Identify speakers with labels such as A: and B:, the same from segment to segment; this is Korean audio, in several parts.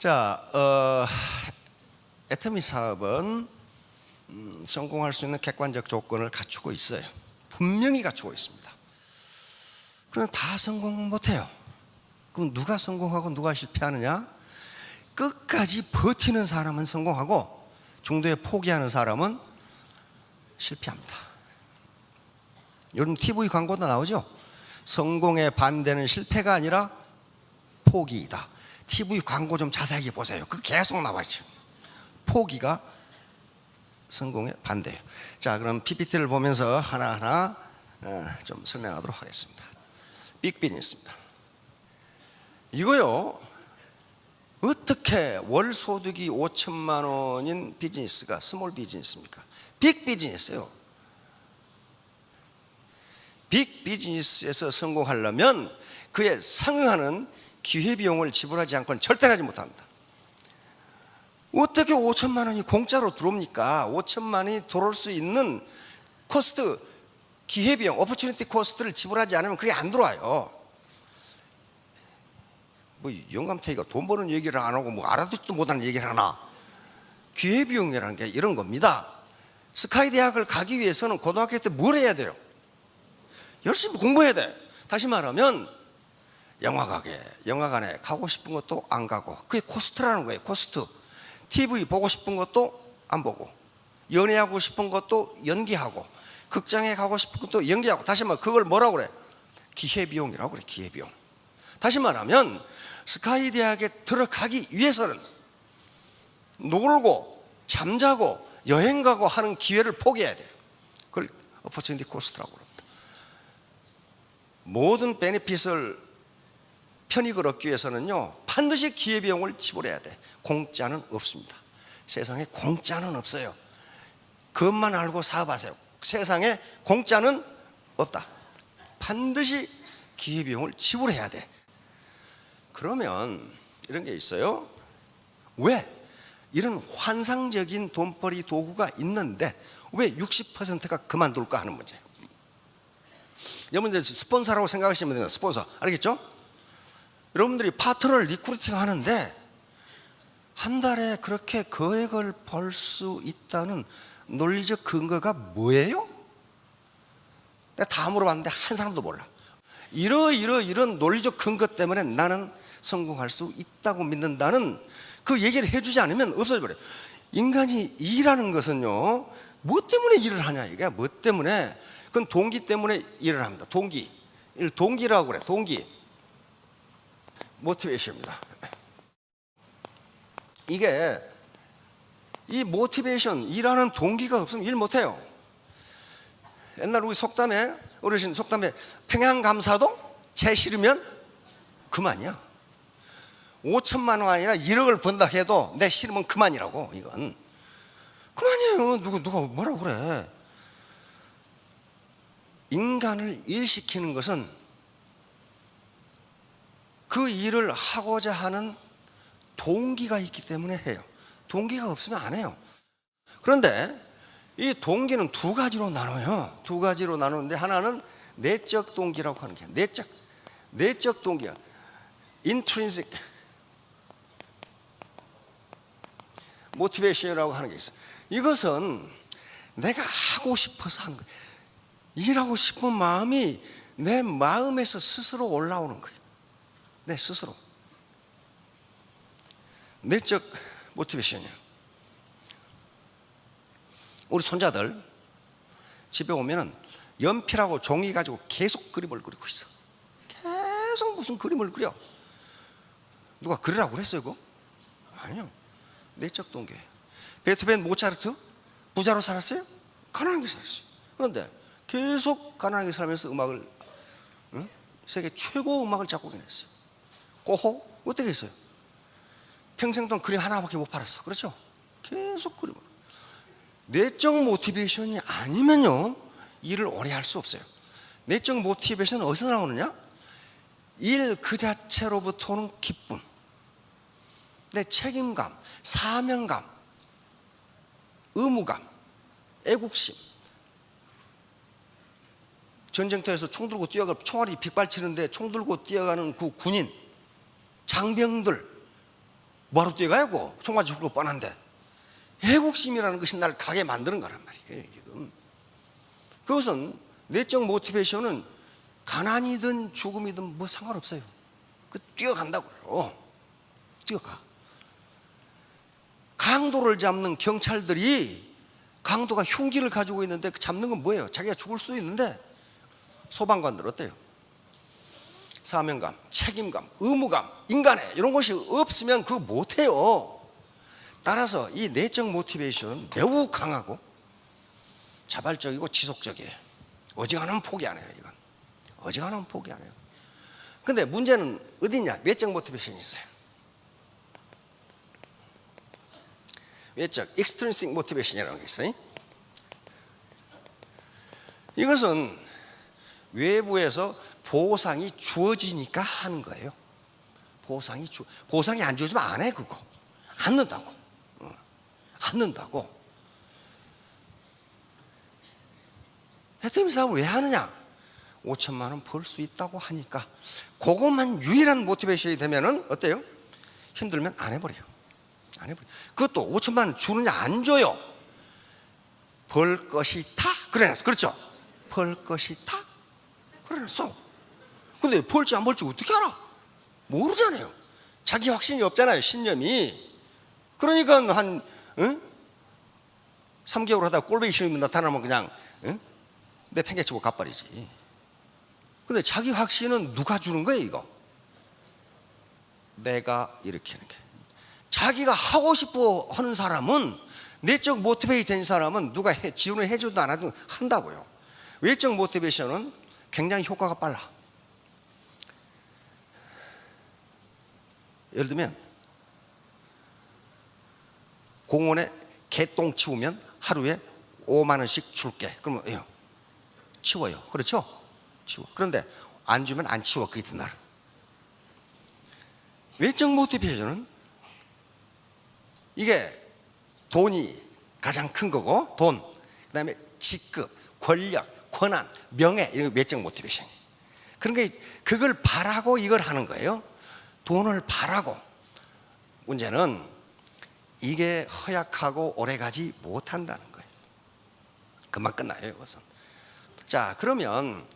A: 자, 애터미 사업은 성공할 수 있는 객관적 조건을 갖추고 있어요. 분명히 갖추고 있습니다. 그런데 다 성공 못해요. 그럼 누가 성공하고 누가 실패하느냐? 끝까지 버티는 사람은 성공하고 중도에 포기하는 사람은 실패합니다. 요즘 TV 광고도 나오죠? 성공의 반대는 실패가 아니라 포기이다. TV 광고 좀 자세하게 보세요. 그 계속 나와있죠. 포기가 성공의 반대예요. 자, 그럼 PPT를 보면서 하나하나 좀 설명하도록 하겠습니다. 빅비즈니스입니다. 이거요, 어떻게 월 소득이 5천만 원인 비즈니스가 스몰 비즈니스입니까? 빅 비즈니스예요. 빅 비즈니스에서 성공하려면 그에 상응하는 기회비용을 지불하지 않고는 절대 하지 못합니다. 어떻게 5천만 원이 공짜로 들어옵니까? 5천만 원이 들어올 수 있는 코스트, 기회비용, 오퍼튜니티 코스트를 지불하지 않으면 그게 안 들어와요. 뭐 영감탱이가 돈 버는 얘기를 안 하고 뭐 알아듣지도 못하는 얘기를 하나? 기회비용이라는 게 이런 겁니다. 스카이 대학을 가기 위해서는 고등학교 때 뭘 해야 돼요? 열심히 공부해야 돼. 다시 말하면 영화관에 가고 싶은 것도 안 가고, 그게 코스트라는 거예요. 코스트. TV 보고 싶은 것도 안 보고, 연애하고 싶은 것도 연기하고, 극장에 가고 싶은 것도 연기하고. 다시 말하면 그걸 뭐라고 그래? 기회비용이라고 그래. 기회비용. 다시 말하면 스카이 대학에 들어가기 위해서는 놀고 잠자고 여행 가고 하는 기회를 포기해야 돼요. 그걸 opportunity cost라고 합니다. 모든 베네핏을 편익을 얻기 위해서는요, 반드시 기회비용을 지불해야 돼. 공짜는 없습니다. 세상에 공짜는 없어요. 그것만 알고 사업하세요. 세상에 공짜는 없다. 반드시 기회비용을 지불해야 돼. 그러면 이런 게 있어요. 왜? 이런 환상적인 돈벌이 도구가 있는데 왜 60%가 그만둘까 하는 문제. 여러분 이제 스폰서라고 생각하시면 돼요. 스폰서. 알겠죠? 여러분들이 파트너를 리크루팅 하는데 한 달에 그렇게 거액을 벌 수 있다는 논리적 근거가 뭐예요? 내가 다 물어봤는데 한 사람도 몰라. 이런 논리적 근거 때문에 나는 성공할 수 있다고 믿는다는 그 얘기를 해주지 않으면 없어져 버려요. 인간이 일하는 것은요, 뭐 때문에 일을 하냐, 이게 뭐 때문에? 그건 동기 때문에 일을 합니다. 동기라고 그래. 동기. 모티베이션입니다. 이게 이 모티베이션, 일하는 동기가 없으면 일 못해요. 옛날 우리 속담에, 어르신 속담에 평양감사도 재 싫으면 그만이야. 5천만 원 아니라 1억을 번다 해도 내 싫으면 그만이라고. 이건 그만이에요. 누가 뭐라고 그래. 인간을 일시키는 것은 그 일을 하고자 하는 동기가 있기 때문에 해요. 동기가 없으면 안 해요. 그런데 이 동기는 두 가지로 나눠요. 두 가지로 나누는데 하나는 내적 동기라고 하는 게 내적 동기야. intrinsic motivation이라고 하는 게 있어요. 이것은 내가 하고 싶어서 한 거예요. 일하고 싶은 마음이 내 마음에서 스스로 올라오는 거예요. 내 스스로. 내적 모티베이션이야. 우리 손자들 집에 오면은 연필하고 종이 가지고 계속 그림을 그리고 있어. 계속 무슨 그림을 그려. 누가 그리라고 그랬어요, 그거? 아니요. 내적 동기예요. 베토벤, 모차르트 부자로 살았어요? 가난하게 살았어요. 그런데 계속 가난하게 살면서 음악을, 세계 최고 음악을 작곡해냈어요. 고호 어떻게 했어요? 평생 동안 그림 하나밖에 못 팔았어. 그렇죠? 계속 그림을. 내적 모티베이션이 아니면요, 일을 오래 할 수 없어요. 내적 모티베이션은 어디서 나오느냐? 일 그 자체로부터 오는 기쁨, 내 책임감, 사명감, 의무감, 애국심. 전쟁터에서 총 들고 뛰어가, 총알이 빗발치는데 총 들고 뛰어가는 그 군인, 장병들, 뭐하러 뛰어가야고? 총맞아 죽을 거 뻔한데. 애국심이라는 것이 날 가게 만드는 거란 말이에요. 지금 그것은 내적 모티베이션은 가난이든 죽음이든 뭐 상관없어요. 그 뛰어간다고요. 뛰어가. 강도를 잡는 경찰들이 강도가 흉기를 가지고 있는데 그 잡는 건 뭐예요? 자기가 죽을 수도 있는데. 소방관들 어때요? 사명감, 책임감, 의무감, 인간의 이런 것이 없으면 그거 못해요. 따라서 이 내적 모티베이션은 매우 강하고 자발적이고 지속적이에요. 어지간하면 포기 안 해요. 이건 어지간하면 포기 안 해요. 근데 문제는 어디 있냐? 외적 모티베이션이 있어요. 외적 extrinsic motivation이라는 게 있어요. 이것은 외부에서 보상이 주어지니까 하는 거예요. 보상이 안 주어지면 안 해. 그거 안 넣는다고. 안 넣는다고. 해태민 사업을 왜 하느냐? 5천만 원 벌 수 있다고 하니까. 그것만 유일한 모티베이션이 되면은 어때요? 힘들면 안 해버려요. 안 해버려요. 그것도 5천만 원 주느냐 안 줘요. 벌 것이다 그래놨어. 그렇죠? 벌 것이다 그래놨어. 근데 벌지 안 벌지 어떻게 알아? 모르잖아요. 자기 확신이 없잖아요. 신념이. 그러니까 한 3개월 하다가 꼴보기 싫으면 나타나면 그냥 내 팽개치고 가버리지. 근데 자기 확신은 누가 주는 거예요? 이거 내가 일으키는 게. 자기가 하고 싶어 하는 사람은, 내적 모티베이션 된 사람은 누가 지원을 해줘도 안 해도 한다고요. 외적 모티베이션은 굉장히 효과가 빨라. 예를 들면 공원에 개똥 치우면 하루에 5만 원씩 줄게. 그러면 치워요. 그렇죠? 치워. 그런데 안 주면 안 치워. 그 이튿날. 외적 모티베이션은 이게 돈이 가장 큰 거고, 돈, 그 다음에 직급, 권력, 권한, 명예, 이런 외적 모티베이션. 그러니까 그걸 바라고 이걸 하는 거예요. 돈을 바라고. 문제는 이게 허약하고 오래가지 못한다는 거예요. 금방 끝나요. 이것은. 자, 그러면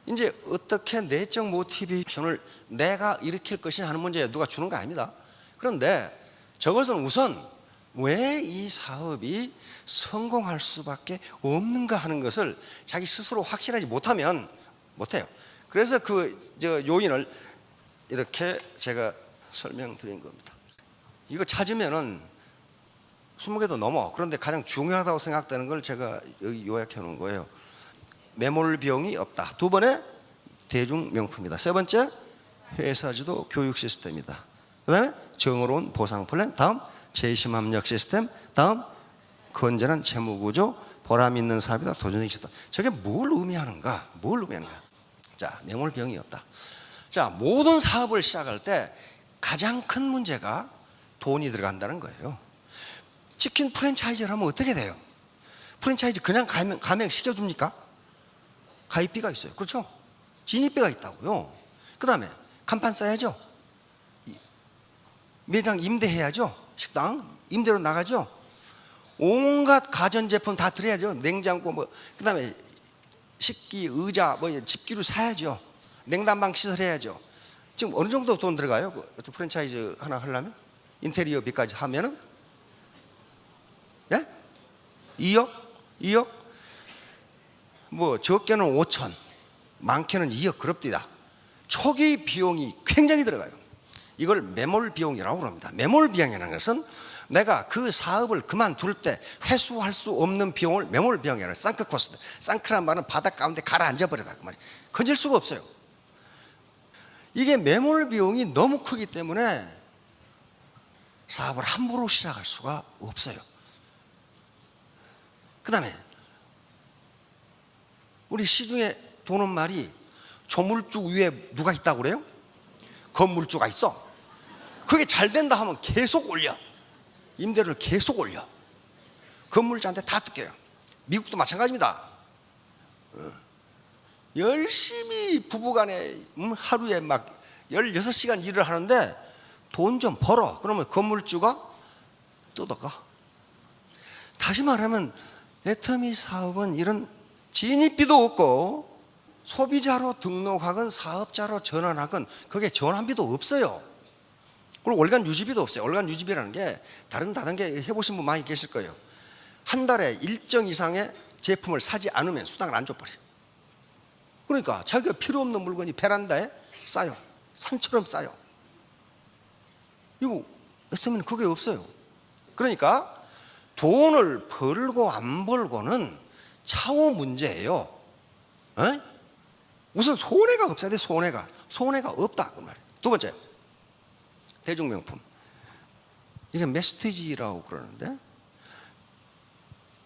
A: 이제 어떻게 내적 모티베이션을 내가 일으킬 것이냐 하는 문제예요. 누가 주는 거 아닙니다. 그런데 저것은 우선 왜 이 사업이 성공할 수밖에 없는가 하는 것을 자기 스스로 확신하지 못하면 못해요. 그래서 요인을 이렇게 제가 설명드린 겁니다. 이거 찾으면은 20개도 넘어. 그런데 가장 중요하다고 생각되는 걸 제가 여기 요약해 놓은 거예요. 매몰 비용이 없다. 두 번에 대중명품이다. 세 번째 회사지도 교육 시스템이다. 그 다음에 정의로운 보상 플랜. 다음 재심합력 시스템. 다음 건전한 재무구조. 보람 있는 사업이다. 도전적인 시스템. 저게 뭘 의미하는가? 뭘 의미하는가? 자, 매몰 비용이 없다. 자, 모든 사업을 시작할 때 가장 큰 문제가 돈이 들어간다는 거예요. 치킨 프랜차이즈를 하면 어떻게 돼요? 프랜차이즈 그냥 가맹 시켜줍니까? 가입비가 있어요. 그렇죠? 진입비가 있다고요. 그 다음에 간판 써야죠. 매장 임대해야죠. 식당 임대로 나가죠. 온갖 가전제품 다 들여야죠. 냉장고 그 다음에 식기, 의자, 집기로 사야죠. 냉난방 시설해야죠. 지금 어느 정도 돈 들어가요? 프랜차이즈 하나 하려면? 인테리어비까지 하면은? 예? 2억? 2억? 적게는 5천, 많게는 2억 그럽디다. 초기 비용이 굉장히 들어가요. 이걸 매몰 비용이라고 합니다. 매몰 비용이라는 것은 내가 그 사업을 그만둘 때 회수할 수 없는 비용을 매몰 비용이라는 상크 코스트. 상크란 말은 바닥 가운데 가라앉아 버리다 그 말이에요. 건질 수가 없어요. 이게 매몰 비용이 너무 크기 때문에 사업을 함부로 시작할 수가 없어요. 그 다음에 우리 시중에 도는 말이 조물주 위에 누가 있다고 그래요? 건물주가 있어. 그게 잘 된다 하면 계속 올려. 임대료를 계속 올려. 건물주한테 다 뜯겨요. 미국도 마찬가지입니다. 열심히 부부간에 하루에 막 16시간 일을 하는데 돈 좀 벌어. 그러면 건물주가 뜯어가. 다시 말하면 애터미 사업은 이런 진입비도 없고 소비자로 등록하건 사업자로 전환하건 그게 전환비도 없어요. 그리고 월간 유지비도 없어요. 월간 유지비라는 게 다른 다단계 해보신 분 많이 계실 거예요. 한 달에 일정 이상의 제품을 사지 않으면 수당을 안 줘버려요. 그러니까 자기가 필요 없는 물건이 베란다에 쌓여. 산처럼 쌓여. 이거 애터미는 그게 없어요. 그러니까 돈을 벌고 안 벌고는 차후 문제예요. 에? 우선 손해가 없어야 돼. 손해가 없다 그 말이에요. 두 번째, 대중명품. 이게 메시지라고 그러는데,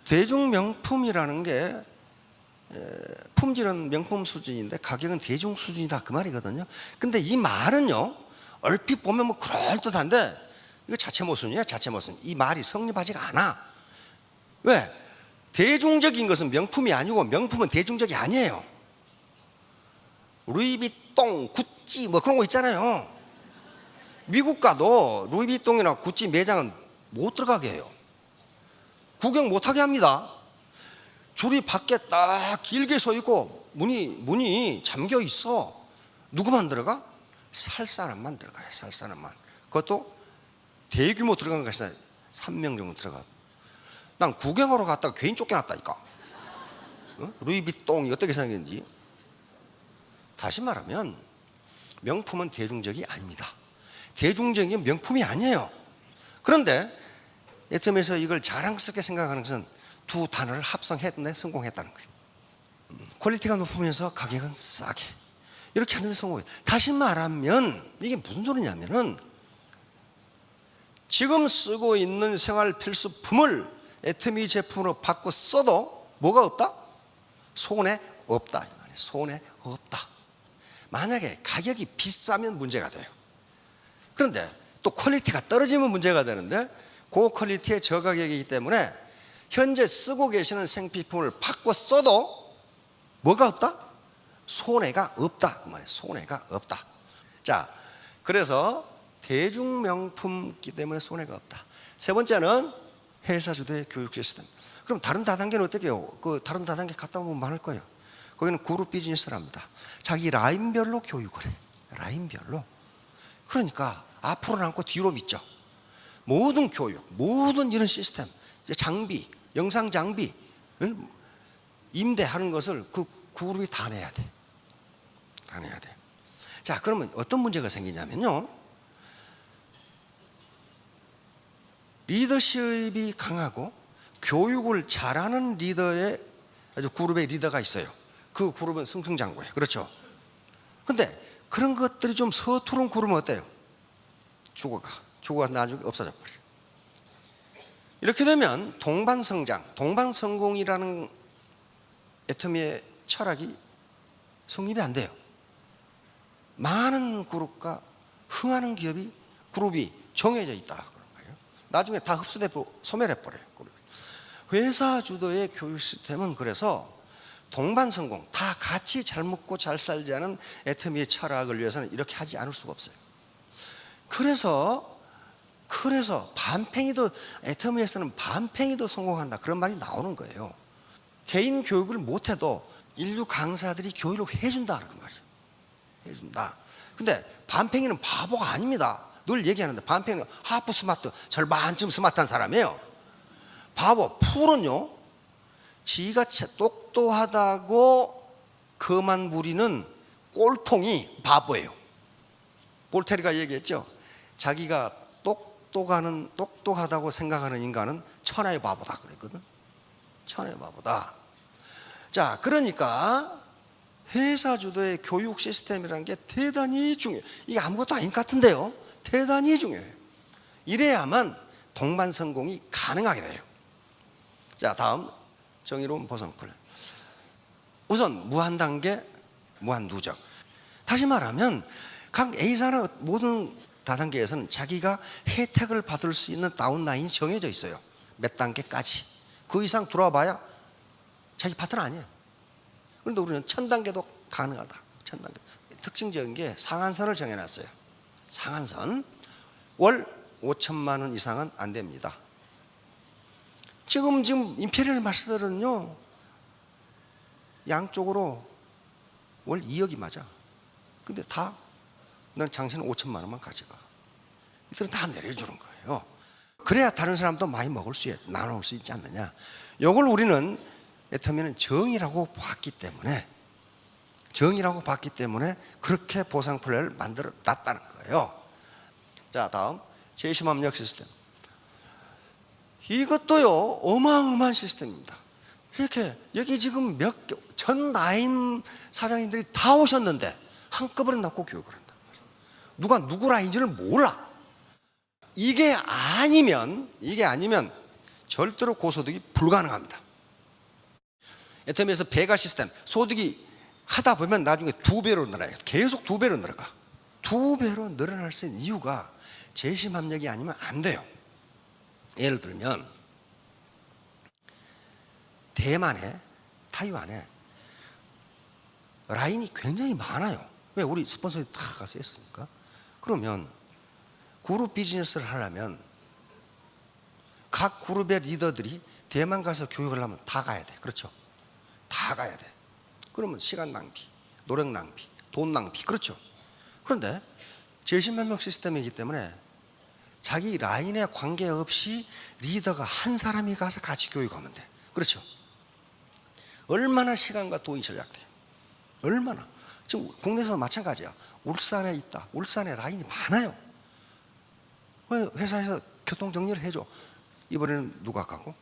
A: 대중명품이라는 게 품질은 명품 수준인데 가격은 대중 수준이다 그 말이거든요. 근데 이 말은요, 얼핏 보면 뭐 그럴듯한데 이거 자체 모순이야. 자체 모순. 이 말이 성립하지가 않아. 왜? 대중적인 것은 명품이 아니고 명품은 대중적이 아니에요. 루이비통, 구찌 뭐 그런 거 있잖아요. 미국 가도 루이비통이나 구찌 매장은 못 들어가게 해요. 구경 못하게 합니다. 줄이 밖에 딱 길게 서 있고 문이 잠겨 있어. 누구만 들어가? 살 사람만 들어가요. 살 사람만. 그것도 대규모 들어간 것이 3명 정도 들어가. 난 구경하러 갔다가 괜히 쫓겨났다니까. 어? 루이비통이 어떻게 생겼는지. 다시 말하면 명품은 대중적이 아닙니다. 대중적인 명품이 아니에요. 그런데 애터미에서 이걸 자랑스럽게 생각하는 것은 두 단어를 합성했는데 성공했다는 거예요. 퀄리티가 높으면서 가격은 싸게. 이렇게 하는데 성공해요. 다시 말하면 이게 무슨 소리냐면은 지금 쓰고 있는 생활 필수품을 애터미 제품으로 바꿔 써도 뭐가 없다? 손해 없다. 손해 없다. 만약에 가격이 비싸면 문제가 돼요. 그런데 또 퀄리티가 떨어지면 문제가 되는데 고퀄리티의 저가격이기 때문에 현재 쓰고 계시는 생필품을 바꿔 써도 뭐가 없다? 손해가 없다. 그 말이에요. 손해가 없다. 자, 그래서 대중명품이기 때문에 손해가 없다. 세 번째는 회사 주도의 교육 시스템. 그럼 다른 다단계는 어떻게 해요? 그 다른 다단계 갔다 오면 많을 거예요. 거기는 그룹 비즈니스랍니다. 자기 라인별로 교육을 해. 라인별로. 그러니까 앞으로 남고 뒤로 믿죠. 모든 교육, 모든 이런 시스템, 장비, 영상 장비, 임대하는 것을 그 그룹이 다 내야 돼. 다 내야 돼. 자, 그러면 어떤 문제가 생기냐면요. 리더십이 강하고 교육을 잘하는 리더의 아주 그룹의 리더가 있어요. 그 그룹은 승승장구예요. 그렇죠? 근데 그런 것들이 좀 서투른 그룹은 어때요? 죽어가 나중에 없어져 버려요. 이렇게 되면 동반성장, 동반성공이라는 애터미의 철학이 성립이 안 돼요. 많은 그룹과 흥하는 그룹이 정해져 있다 그런 거예요. 나중에 다 흡수되고 소멸해버려요. 회사 주도의 교육 시스템은 그래서 동반성공, 다 같이 잘 먹고 잘 살자는 애터미의 철학을 위해서는 이렇게 하지 않을 수가 없어요. 그래서 반팽이도, 애터미에서는 반팽이도 성공한다 그런 말이 나오는 거예요. 개인 교육을 못해도 인류 강사들이 교육을 해준다 그런 말이죠. 해준다. 근데 반팽이는 바보가 아닙니다. 늘 얘기하는데 반팽이는 하프 스마트, 절반쯤 스마트한 사람이에요. 바보, 풀은요, 지가 똑똑하다고 그만 부리는 꼴통이 바보예요. 볼테르가 얘기했죠. 자기가 똑똑하다고 생각하는 인간은 천하의 바보다 그랬거든. 천하의 바보다. 자, 그러니까 회사 주도의 교육 시스템이라는 게 대단히 중요해요. 이게 아무것도 아닌 것 같은데요. 대단히 중요해요. 이래야만 동반성공이 가능하게 돼요. 자, 다음 정의로운 보상풀. 우선 무한단계, 무한누적. 다시 말하면 각 A사나 모든 다단계에서는 자기가 혜택을 받을 수 있는 다운라인이 정해져 있어요. 몇 단계까지. 그 이상 들어와 봐야 자기 파트너 아니에요. 그런데 우리는 1000단계도 가능하다. 1000단계. 특징적인 게 상한선을 정해놨어요. 상한선. 월 5천만 원 이상은 안 됩니다. 지금 임페리얼 마스터들은요, 양쪽으로 월 2억이 맞아. 근데 다 넌 당신은 5천만 원만 가져가. 이들은 다 내려주는 거예요. 그래야 다른 사람도 많이 나눠올 수 있지 않느냐. 이걸 우리는 애터미는 정의라고 봤기 때문에 그렇게 보상 플랜을 만들어 놨다는 거예요. 자, 다음 제25압력 시스템. 이것도요 어마어마한 시스템입니다. 이렇게 여기 지금 전 라인 사장님들이 다 오셨는데 한꺼번에 넣고 교육을 한단 말이에요. 누가 누구 라인지를 몰라. 이게 아니면 절대로 고소득이 불가능합니다. 애터미에서 배가 시스템, 소득이 하다 보면 나중에 2배로 늘어나요. 계속 2배로 늘어가. 2배로 늘어날 수 있는 이유가 재심압력이 아니면 안 돼요. 예를 들면 대만에, 타이완에 라인이 굉장히 많아요. 왜? 우리 스폰서들이 다 가서 했으니까. 그러면 그룹 비즈니스를 하려면 각 그룹의 리더들이 대만 가서 교육을 하려면 다 가야 돼. 그렇죠? 다 가야 돼. 그러면 시간 낭비, 노력 낭비, 돈 낭비. 그렇죠? 그런데 재심협력 시스템이기 때문에 자기 라인에 관계없이 리더가 한 사람이 가서 같이 교육하면 돼. 그렇죠? 얼마나 시간과 돈이 절약돼요. 얼마나. 지금 국내에서 마찬가지야. 울산에 있다. 울산에 라인이 많아요. 회사에서 교통 정리를 해줘. 이번에는 누가 가고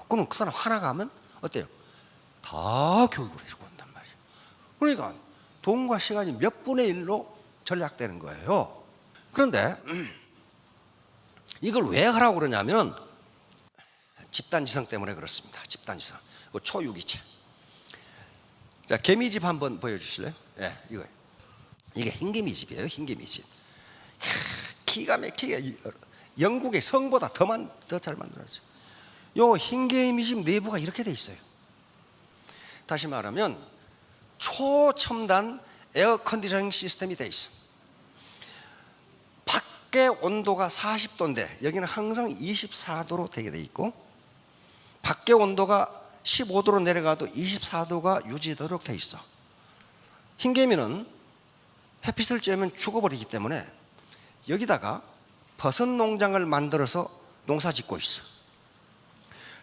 A: 그럼 그 사람 하나 가면 어때요? 다 교육을 해주고 온단 말이에요. 그러니까 돈과 시간이 몇 분의 1로 절약되는 거예요. 그런데 이걸 왜 하라고 그러냐면 집단지성 때문에 그렇습니다. 집단지성. 초유기체. 자, 개미집 한번 보여주실래요? 예, 이게 흰개미집이에요. 흰개미집. 기가 막히게 영국의 성보다 더 잘 만들었어요. 요 흰개미집 내부가 이렇게 돼 있어요. 다시 말하면 초첨단 에어컨디셔닝 시스템이 돼 있어. 밖에 온도가 40도인데 여기는 항상 24도로 되게 돼 있고, 밖에 온도가 15도로 내려가도 24도가 유지되도록 돼 있어. 흰개미는 햇빛을 쬐면 죽어버리기 때문에 여기다가 버섯 농장을 만들어서 농사 짓고 있어.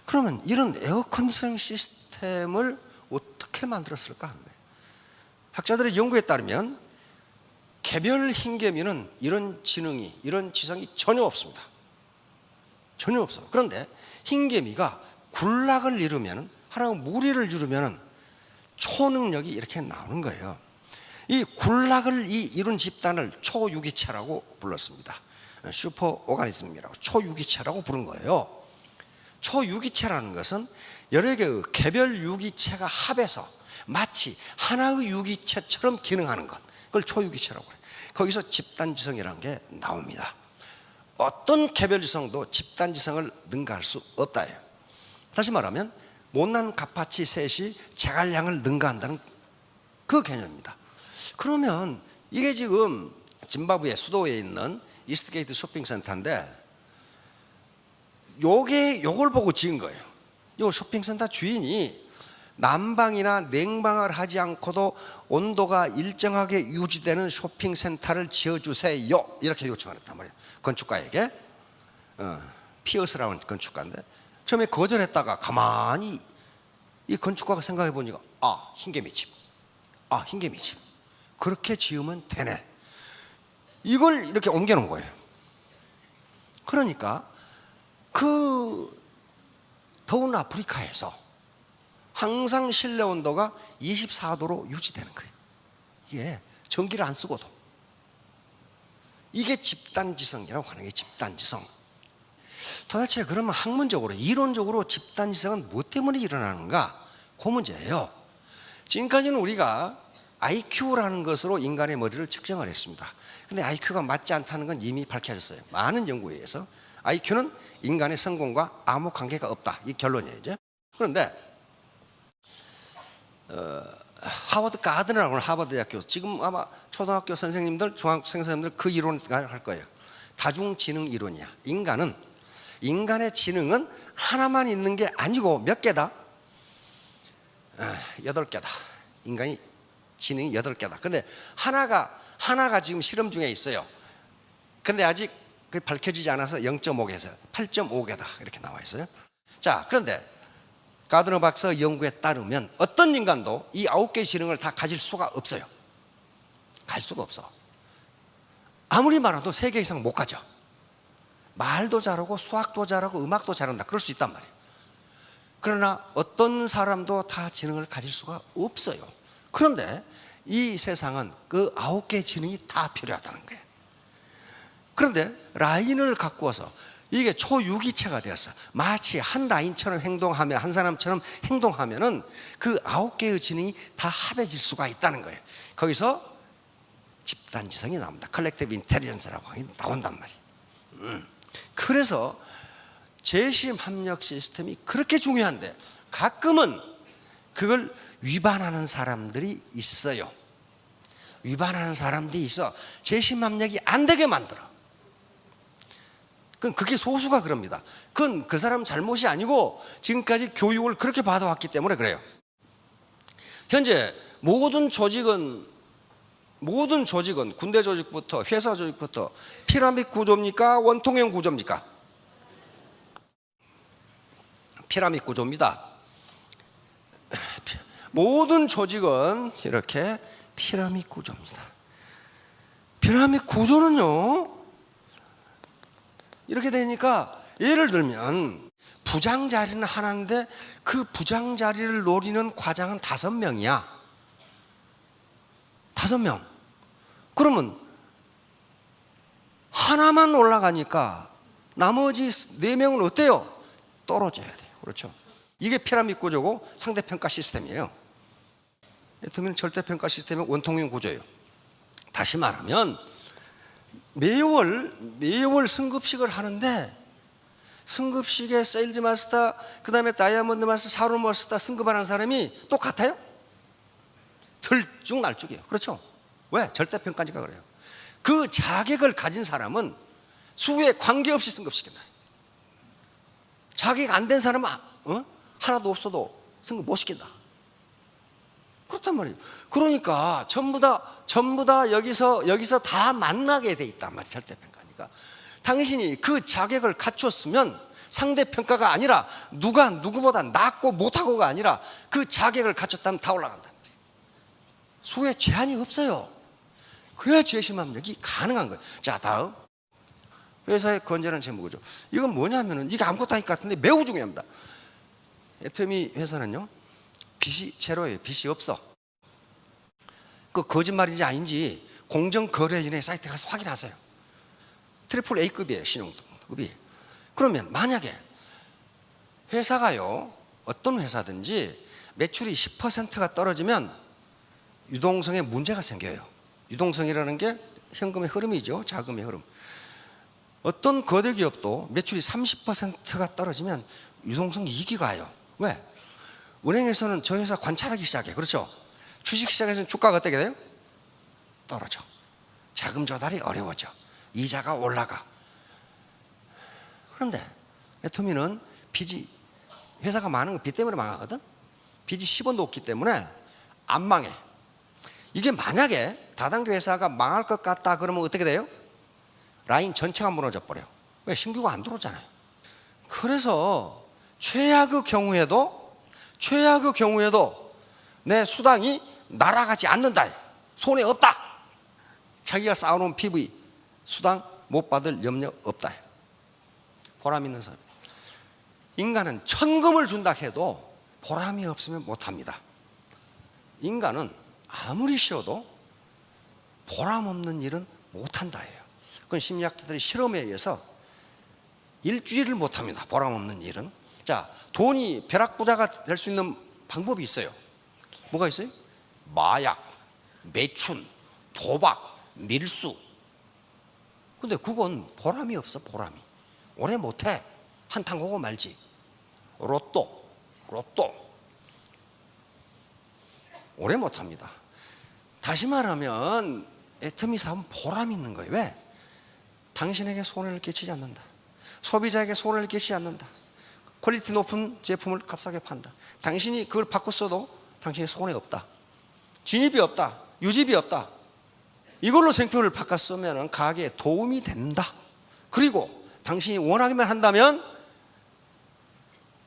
A: 그러면 이런 에어컨디셔닝 시스템을 어떻게 만들었을까 하는데, 학자들의 연구에 따르면 개별 흰개미는 이런 지능이, 이런 지성이 전혀 없습니다. 전혀 없어. 그런데 흰개미가 군락을 이루면, 하나의 무리를 이루면 초능력이 이렇게 나오는 거예요. 이 군락을 이룬 집단을 초유기체라고 불렀습니다. 슈퍼 오가니즘이라고, 초유기체라고 부른 거예요. 초유기체라는 것은 여러 개의 개별 유기체가 합해서 마치 하나의 유기체처럼 기능하는 것, 그걸 초유기체라고 해요. 거기서 집단지성이라는 게 나옵니다. 어떤 개별지성도 집단지성을 능가할 수 없다예요. 다시 말하면 못난 갓파치 셋이 제갈량을 능가한다는 그 개념입니다. 그러면 이게 지금 짐바브웨 수도에 있는 이스트게이트 쇼핑센터인데, 요걸 보고 지은 거예요. 요 쇼핑센터 주인이 난방이나 냉방을 하지 않고도 온도가 일정하게 유지되는 쇼핑센터를 지어주세요, 이렇게 요청을 했단 말이에요. 건축가에게. 피어스라는 건축가인데 처음에 거절했다가 가만히 이 건축가가 생각해 보니까 흰개미집, 흰개미집 그렇게 지으면 되네. 이걸 이렇게 옮겨 놓은 거예요. 그러니까 그 더운 아프리카에서 항상 실내 온도가 24도로 유지되는 거예요. 이게 전기를 안 쓰고도. 이게 집단지성이라고 하는 게 집단지성. 도대체 그러면 학문적으로, 이론적으로 집단지성은 무엇 때문에 일어나는가? 그 문제예요. 지금까지는 우리가 IQ라는 것으로 인간의 머리를 측정을 했습니다. 근데 IQ가 맞지 않다는 건 이미 밝혀졌어요. 많은 연구에 의해서 IQ는 인간의 성공과 아무 관계가 없다, 이 결론이에요. 이제. 그런데 하버드 가드너라고 하는 하버드 대학교, 지금 아마 초등학교 선생님들, 중학생 선생님들 그 이론을 할 거예요. 다중지능 이론이야. 인간의 지능은 하나만 있는 게 아니고 몇 개다? 8개다. 인간이 지능이 8개다. 근데 하나가 지금 실험 중에 있어요. 근데 아직 그게 밝혀지지 않아서 0.5개에서 8.5개다 이렇게 나와 있어요. 자, 그런데 가드너 박사 연구에 따르면 어떤 인간도 이 9개의 지능을 다 가질 수가 없어요. 갈 수가 없어. 아무리 많아도 3개 이상 못 가죠. 말도 잘하고 수학도 잘하고 음악도 잘한다, 그럴 수 있단 말이에요. 그러나 어떤 사람도 다 지능을 가질 수가 없어요. 그런데 이 세상은 그 9개의 지능이 다 필요하다는 거예요. 그런데 라인을 갖고 와서 이게 초유기체가 되었어. 마치 한 라인처럼 행동하면, 한 사람처럼 행동하면은 그 9개의 지능이 다 합해질 수가 있다는 거예요. 거기서 집단지성이 나옵니다. 컬렉티브 인텔리전스라고 나온단 말이에요. 그래서 재심 합력 시스템이 그렇게 중요한데 가끔은 그걸 위반하는 사람들이 있어요. 위반하는 사람들이 있어 재심 합력이 안 되게 만들어. 그게 소수가 그럽니다. 그건 그 사람 잘못이 아니고 지금까지 교육을 그렇게 받아왔기 때문에 그래요. 현재 모든 조직은 군대 조직부터 회사 조직부터 피라미드 구조입니까? 원통형 구조입니까? 피라미드 구조입니다. 모든 조직은 이렇게 피라미드 구조입니다. 피라미드 구조는요, 이렇게 되니까 예를 들면 부장 자리는 하나인데 그 부장 자리를 노리는 과장은 5명이야. 5명. 그러면 하나만 올라가니까 나머지 4명은 어때요? 떨어져야 돼요. 그렇죠? 이게 피라미드 구조고 상대평가 시스템이에요. 예를 절대평가 시스템은 원통형 구조예요. 다시 말하면 매월 승급식을 하는데 승급식에 세일즈 마스터, 그 다음에 다이아몬드 마스터, 샤론 마스터 승급하는 사람이 똑같아요? 들쭉날쭉이에요. 그렇죠? 왜? 절대평가니까 그래요. 그 자격을 가진 사람은 수에 관계없이 승급시킨다. 자격 안 된 사람은 하나도 없어도 승급 못 시킨다. 그렇단 말이에요. 그러니까 전부 다 여기서 다 만나게 돼 있단 말이에요. 절대평가니까. 당신이 그 자격을 갖췄으면 상대평가가 아니라 누가 누구보다 낫고 못하고가 아니라 그 자격을 갖췄다면 다 올라간다. 수에 제한이 없어요. 그래야 재심 합력이 가능한 거예요. 자, 다음 회사의 건전한 재무구조. 이건 뭐냐면은 이게 아무것도 아닐 것 같은데 매우 중요합니다. 애터미 회사는요, 빚이 제로예요. 빚이 없어. 그 거짓말인지 아닌지 공정거래위원회 사이트에 가서 확인하세요. 트리플 A급이에요. 신용등급이. 그러면 만약에 회사가요, 어떤 회사든지 매출이 10%가 떨어지면 유동성에 문제가 생겨요. 유동성이라는 게 현금의 흐름이죠. 자금의 흐름. 어떤 거대 기업도 매출이 30%가 떨어지면 유동성 이익이 가요. 왜? 은행에서는 저 회사 관찰하기 시작해. 그렇죠? 주식시장에서는 주가가 어떻게 돼요? 떨어져. 자금 조달이 어려워져. 이자가 올라가. 그런데 애터미는 빚이, 회사가 많은 건 빚 때문에 망하거든. 빚이 10원도 없기 때문에 안 망해. 이게 만약에 다단계 회사가 망할 것 같다 그러면 어떻게 돼요? 라인 전체가 무너져 버려. 왜? 신규가 안 들어오잖아요. 그래서 최악의 경우에도 내 수당이 날아가지 않는다. 손해 없다. 자기가 쌓아놓은 PV 수당 못 받을 염려 없다. 보람 있는 사람. 인간은 천금을 준다 해도 보람이 없으면 못합니다. 인간은 아무리 쉬어도 보람 없는 일은 못한다예요. 그건 심리학자들이 실험에 의해서 일주일을 못합니다. 보람 없는 일은. 자, 돈이 벼락부자가 될 수 있는 방법이 있어요. 뭐가 있어요? 마약, 매춘, 도박, 밀수. 근데 그건 보람이 없어. 보람이 오래 못해. 한탕 오고 말지. 로또 오래 못합니다. 다시 말하면 애터미 사업은 보람 있는 거예요. 왜? 당신에게 손해를 끼치지 않는다. 소비자에게 손해를 끼치지 않는다. 퀄리티 높은 제품을 값싸게 판다. 당신이 그걸 바꿔 써도 당신의 손해 없다. 진입이 없다. 유지비 없다. 이걸로 생표를 바꿔 쓰면 가게에 도움이 된다. 그리고 당신이 원하기만 한다면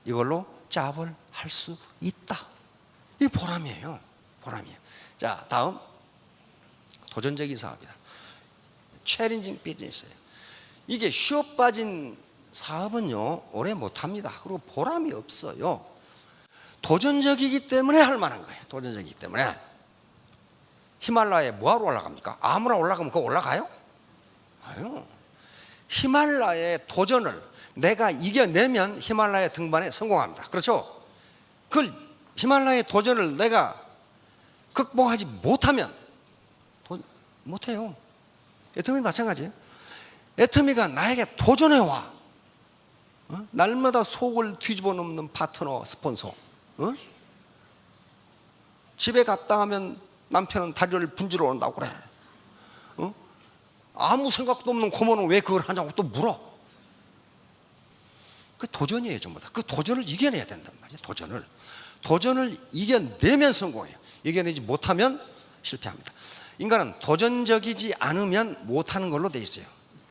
A: 이걸로 짭을 할 수 있다. 이 보람이에요. 보람이에요. 자, 다음 도전적인 사업이다. 챌린징 비즈니스예요. 이게 쉬어 빠진 사업은요 오래 못합니다. 그리고 보람이 없어요. 도전적이기 때문에 할 만한 거예요. 도전적이기 때문에. 히말라야에 뭐하러 올라갑니까? 아무나 올라가면 그거 올라가요? 아유. 히말라야의 도전을 내가 이겨내면 히말라야 등반에 성공합니다. 그렇죠? 그 히말라야의 도전을 내가 극복하지 못하면 못해요. 애터미 마찬가지예요. 애터미가 나에게 도전해와. 날마다 속을 뒤집어 놓는 파트너, 스폰서. 집에 갔다 하면 남편은 다리를 분지러 온다고 그래. 아무 생각도 없는 고모는 왜 그걸 하냐고 또 물어. 그 도전이에요, 전부 다. 그 도전을 이겨내야 된단 말이에요. 도전을 이겨내면 성공해요. 이겨내지 못하면 실패합니다. 인간은 도전적이지 않으면 못하는 걸로 돼 있어요.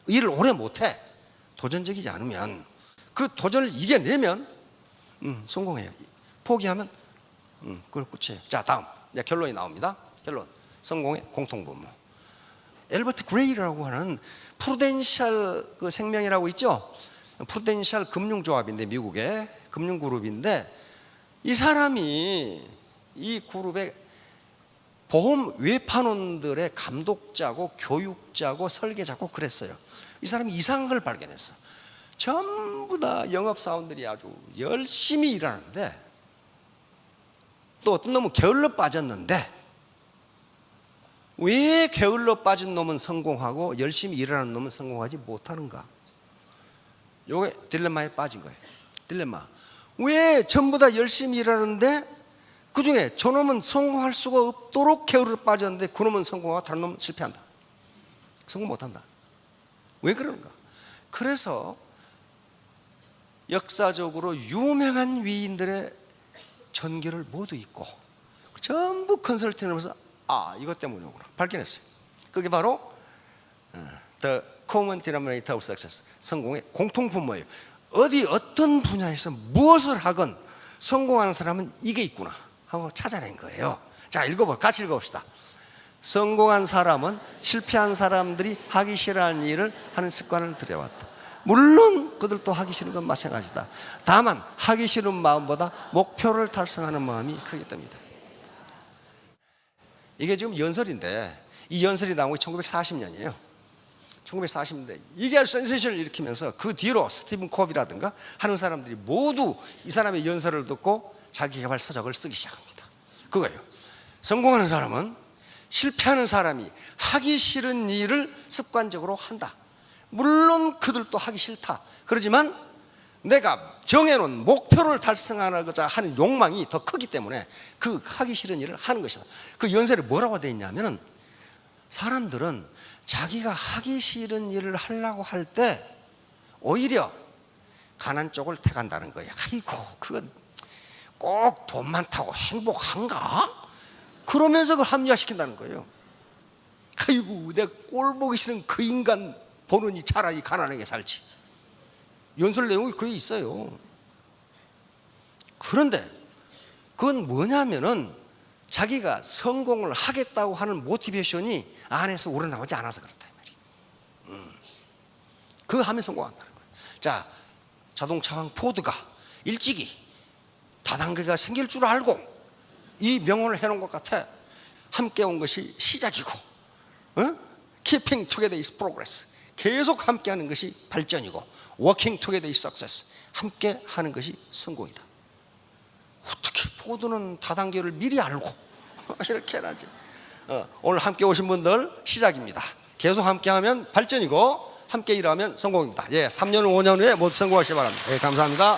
A: 일을 오래 못해. 도전적이지 않으면 그 도전을 이겨내면 성공해요. 포기하면 그걸 끝이에요. 자, 다음 이제 결론이 나옵니다. 결론. 성공의 공통분모. 엘버트 그레이라고 하는 프루덴셜 그 생명이라고 있죠. 프루덴셜 금융조합인데 미국의 금융그룹인데 이 사람이 이 그룹의 보험 외판원들의 감독자고 교육자고 설계자고 그랬어요. 이 사람이 이상한 걸 발견했어. 전부 다 영업사원들이 아주 열심히 일하는데 또 어떤 놈은 게을러 빠졌는데 왜 게을러 빠진 놈은 성공하고 열심히 일하는 놈은 성공하지 못하는가? 요게 딜레마에 빠진 거예요. 딜레마. 왜 전부 다 열심히 일하는데 그 중에 저놈은 성공할 수가 없도록 게으르 빠졌는데 그놈은 성공하고 다른 놈은 실패한다. 성공 못한다. 왜 그러는가? 그래서 역사적으로 유명한 위인들의 전기를 모두 잊고 전부 컨설팅을 하면서 이것 때문이구나 발견했어요. 그게 바로 The Common Denominator of Success, 성공의 공통분모예요. 어떤 분야에서 무엇을 하건 성공하는 사람은 이게 있구나 하고 찾아낸 거예요. 자, 같이 읽어봅시다. 성공한 사람은 실패한 사람들이 하기 싫어하는 일을 하는 습관을 들여왔다. 물론 그들도 하기 싫은 건 마찬가지다. 다만 하기 싫은 마음보다 목표를 달성하는 마음이 크게 뜹니다. 이게 지금 연설인데 이 연설이 나온 게 1940년이에요. 1940년대 이게 아주 센세이션을 일으키면서 그 뒤로 스티븐 코비라든가 하는 사람들이 모두 이 사람의 연설을 듣고 자기개발 서적을 쓰기 시작합니다. 그거예요. 성공하는 사람은 실패하는 사람이 하기 싫은 일을 습관적으로 한다. 물론 그들도 하기 싫다. 그러지만 내가 정해놓은 목표를 달성하고자 하는 욕망이 더 크기 때문에 그 하기 싫은 일을 하는 것이다. 그 연설에 뭐라고 되어 있냐면은 사람들은 자기가 하기 싫은 일을 하려고 할 때 오히려 가난 쪽을 택한다는 거예요. 아이고 그건 꼭 돈 많다고 행복한가? 그러면서 그걸 합리화시킨다는 거예요. 아이고 내 꼴 보기 싫은 그 인간 보느니 차라리 가난하게 살지. 연설 내용이 그게 있어요. 그런데 그건 뭐냐면은 자기가 성공을 하겠다고 하는 모티베이션이 안에서 우러나오지 않아서 그렇다 이 말이에요. 그거 하면 성공한다는 거예요. 자, 자동차왕 포드가 일찍이 다단계가 생길 줄 알고 이 명언을 해놓은 것 같아. 함께 온 것이 시작이고 Keeping together is progress. 계속 함께하는 것이 발전이고 Working together is success. 함께 하는 것이 성공이다. 어떻게 포드는 다단계를 미리 알고 이렇게 해야지. 오늘 함께 오신 분들 시작입니다. 계속 함께하면 발전이고 함께 일하면 성공입니다. 3년 5년 후에 모두 성공하시기 바랍니다. 감사합니다.